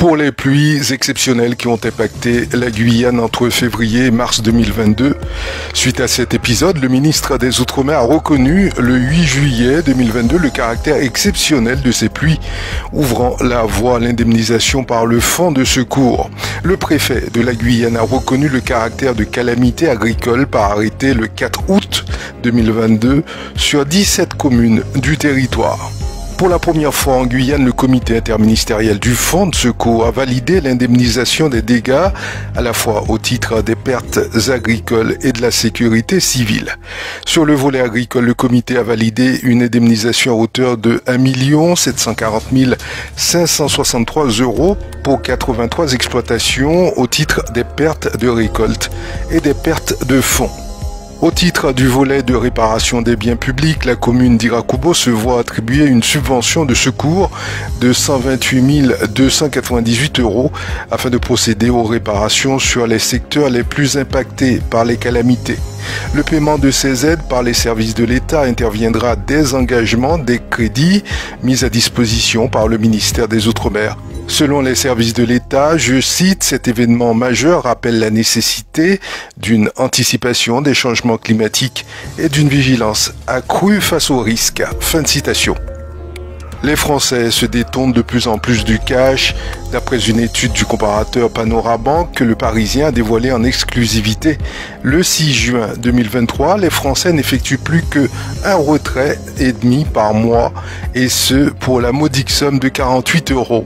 Pour les pluies exceptionnelles qui ont impacté la Guyane entre février et mars 2022. Suite à cet épisode, le ministre des Outre-mer a reconnu le 8 juillet 2022 le caractère exceptionnel de ces pluies, ouvrant la voie à l'indemnisation par le Fonds de secours. Le préfet de la Guyane a reconnu le caractère de calamité agricole par arrêté le 4 août 2022 sur 17 communes du territoire. Pour la première fois en Guyane, le comité interministériel du Fonds de secours a validé l'indemnisation des dégâts, à la fois au titre des pertes agricoles et de la sécurité civile. Sur le volet agricole, le comité a validé une indemnisation à hauteur de 1 740 563 € pour 83 exploitations au titre des pertes de récolte et des pertes de fonds. Au titre du volet de réparation des biens publics, la commune d'Irakubo se voit attribuer une subvention de secours de 128 298 € afin de procéder aux réparations sur les secteurs les plus impactés par les calamités. Le paiement de ces aides par les services de l'État interviendra des engagements des crédits mis à disposition par le ministère des Outre-mer. Selon les services de l'État, je cite, cet événement majeur rappelle la nécessité d'une anticipation des changements climatiques et d'une vigilance accrue face aux risques. Fin de citation. Les Français se détournent de plus en plus du cash, d'après une étude du comparateur Panorabank que le Parisien a dévoilée en exclusivité. Le 6 juin 2023, les Français n'effectuent plus que un retrait et demi par mois, et ce pour la modique somme de 48 €.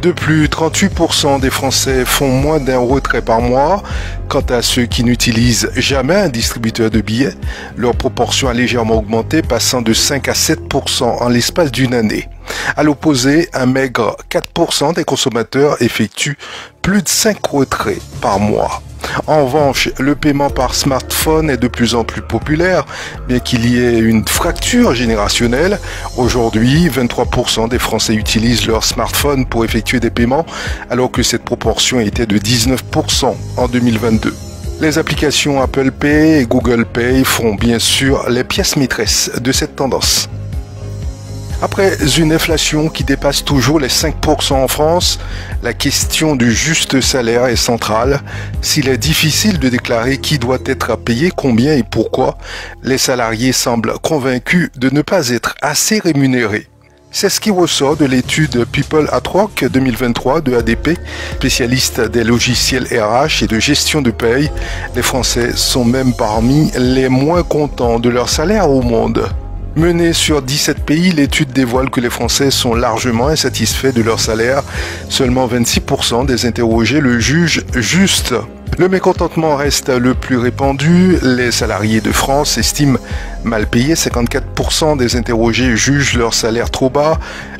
De plus, 38% des Français font moins d'un retrait par mois. Quant à ceux qui n'utilisent jamais un distributeur de billets, leur proportion a légèrement augmenté, passant de 5 à 7% en l'espace d'une année. À l'opposé, un maigre 4% des consommateurs effectuent plus de 5 retraits par mois. En revanche, le paiement par smartphone est de plus en plus populaire, bien qu'il y ait une fracture générationnelle. Aujourd'hui, 23% des Français utilisent leur smartphone pour effectuer des paiements, alors que cette proportion était de 19% en 2022. Les applications Apple Pay et Google Pay font bien sûr les pièces maîtresses de cette tendance. Après une inflation qui dépasse toujours les 5% en France, la question du juste salaire est centrale. S'il est difficile de déclarer qui doit être payé, combien et pourquoi, les salariés semblent convaincus de ne pas être assez rémunérés. C'est ce qui ressort de l'étude People at Work 2023 de ADP, spécialiste des logiciels RH et de gestion de paye. Les Français sont même parmi les moins contents de leur salaire au monde. Menée sur 17 pays, l'étude dévoile que les Français sont largement insatisfaits de leur salaire. Seulement 26% des interrogés le jugent juste. Le mécontentement reste le plus répandu. Les salariés de France estiment mal payés. 54% des interrogés jugent leur salaire trop bas.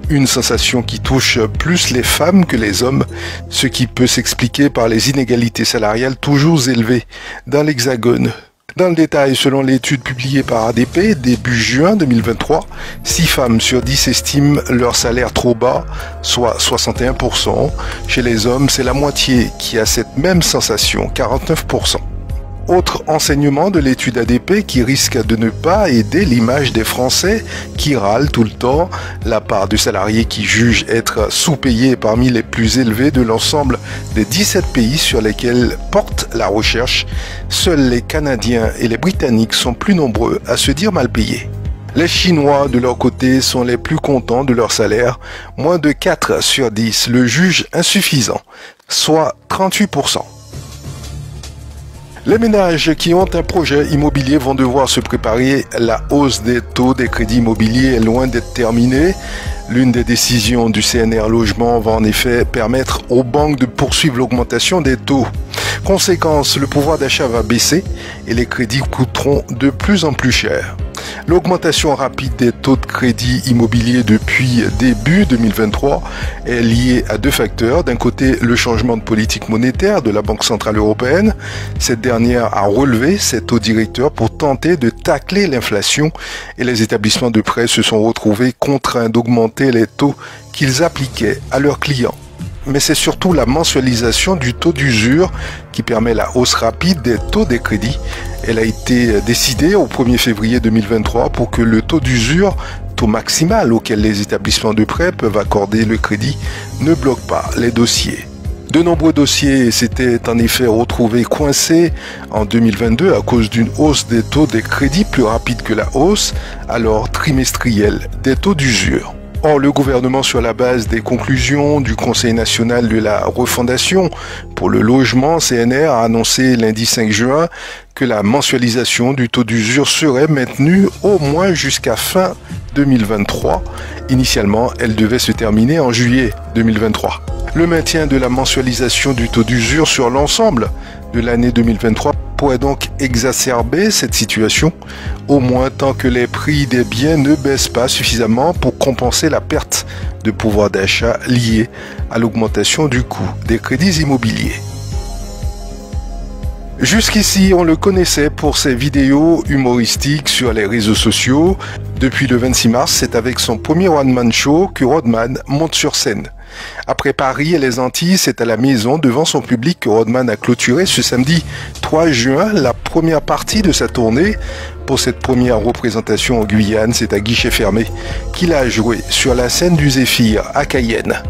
Une sensation qui touche plus les femmes que les hommes, ce qui peut s'expliquer par les inégalités salariales toujours élevées dans l'Hexagone. Dans le détail, selon l'étude publiée par ADP début juin 2023, 6 femmes sur 10 estiment leur salaire trop bas, soit 61%. Chez les hommes, c'est la moitié qui a cette même sensation, 49%. Autre enseignement de l'étude ADP qui risque de ne pas aider l'image des Français qui râlent tout le temps, la part de salariés qui jugent être sous-payés parmi les plus élevés de l'ensemble des 17 pays sur lesquels porte la recherche. Seuls les Canadiens et les Britanniques sont plus nombreux à se dire mal payés. Les Chinois, de leur côté, sont les plus contents de leur salaire. Moins de 4 sur 10 le jugent insuffisant, soit 38%. Les ménages qui ont un projet immobilier vont devoir se préparer. La hausse des taux des crédits immobiliers est loin d'être terminée. L'une des décisions du CNR Logement va en effet permettre aux banques de poursuivre l'augmentation des taux. Conséquence, le pouvoir d'achat va baisser et les crédits coûteront de plus en plus cher. L'augmentation rapide des taux de crédit immobilier depuis début 2023 est liée à deux facteurs. D'un côté, le changement de politique monétaire de la Banque Centrale Européenne. Cette dernière a relevé ses taux directeurs pour tenter de tacler l'inflation et les établissements de prêt se sont retrouvés contraints d'augmenter les taux qu'ils appliquaient à leurs clients. Mais c'est surtout la mensualisation du taux d'usure qui permet la hausse rapide des taux des crédits. Elle a été décidée au 1er février 2023 pour que le taux d'usure taux maximal auquel les établissements de prêt peuvent accorder le crédit ne bloque pas les dossiers. De nombreux dossiers s'étaient en effet retrouvés coincés en 2022 à cause d'une hausse des taux des crédits plus rapide que la hausse, alors trimestrielle, des taux d'usure. Or, le gouvernement, sur la base des conclusions du Conseil national de la refondation pour le logement, CNR, a annoncé lundi 5 juin que la mensualisation du taux d'usure serait maintenue au moins jusqu'à fin 2023. Initialement, elle devait se terminer en juillet 2023. Le maintien de la mensualisation du taux d'usure sur l'ensemble de l'année 2023 pourrait donc exacerber cette situation, au moins tant que les prix des biens ne baissent pas suffisamment pour compenser la perte de pouvoir d'achat liée à l'augmentation du coût des crédits immobiliers. Jusqu'ici, on le connaissait pour ses vidéos humoristiques sur les réseaux sociaux. Depuis le 26 mars, c'est avec son premier one-man show que Rodman monte sur scène. Après Paris et les Antilles, c'est à la maison devant son public que Rodman a clôturé ce samedi 3 juin la première partie de sa tournée. Pour cette première représentation en Guyane, c'est à guichet fermé qu'il a joué sur la scène du Zéphyr à Cayenne.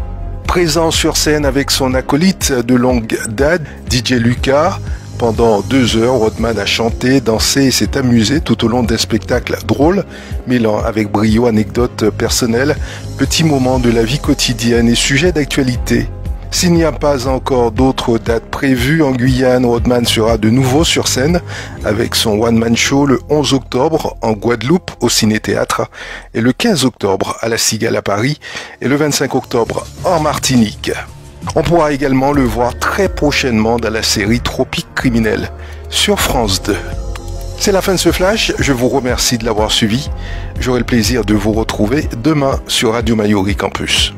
Présent sur scène avec son acolyte de longue date, DJ Lucas, pendant 2 heures, Rodman a chanté, dansé et s'est amusé tout au long d'un spectacle drôle, mêlant avec brio anecdotes personnelles, petits moments de la vie quotidienne et sujets d'actualité. S'il n'y a pas encore d'autres dates prévues en Guyane, Rodman sera de nouveau sur scène avec son one-man show le 11 octobre en Guadeloupe au Ciné-Théâtre et le 15 octobre à la Cigale à Paris et le 25 octobre en Martinique. On pourra également le voir très prochainement dans la série Tropique criminel sur France 2. C'est la fin de ce flash, je vous remercie de l'avoir suivi. J'aurai le plaisir de vous retrouver demain sur Radio Mayori Campus.